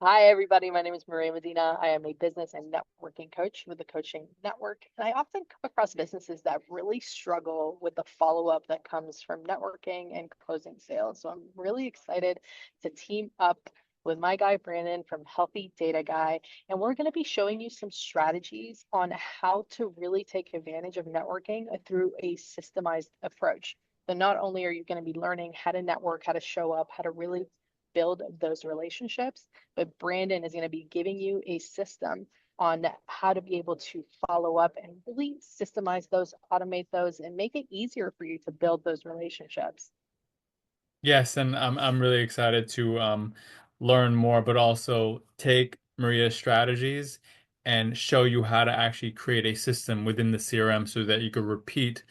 Hi, everybody. My name is Maria Medina. I am a business and networking coach with the Coaching Network. And I often come across businesses that really struggle with the follow-up that comes from networking and closing sales. So I'm really excited to team up with my guy, Brandon from Healthy Data Guy. And we're going to be showing you some strategies on how to really take advantage of networking through a systemized approach. So not only are you going to be learning how to network, how to show up, how to really build those relationships, but Brandon is going to be giving you a system on how to be able to follow up and really systemize those, automate those, and make it easier for you to build those relationships. Yes, and I'm really excited to learn more, but also take Maria's strategies and show you how to actually create a system within the CRM so that you could create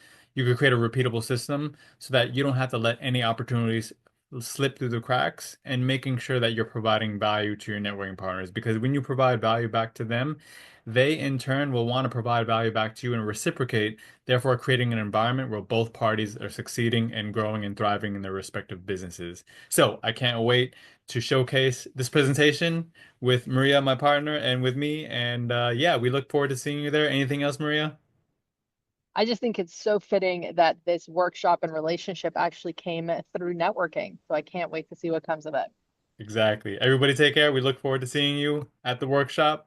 a repeatable system so that you don't have to let any opportunities slip through the cracks and making sure that you're providing value to your networking partners. Because when you provide value back to them, they in turn will want to provide value back to you and reciprocate, therefore creating an environment where both parties are succeeding and growing and thriving in their respective businesses. So I can't wait to showcase this presentation with Maria, my partner, and with me. And yeah, we look forward to seeing you there. Anything else, Maria? I just think it's so fitting that this workshop and relationship actually came through networking. So I can't wait to see what comes of it. Exactly. Everybody take care. We look forward to seeing you at the workshop.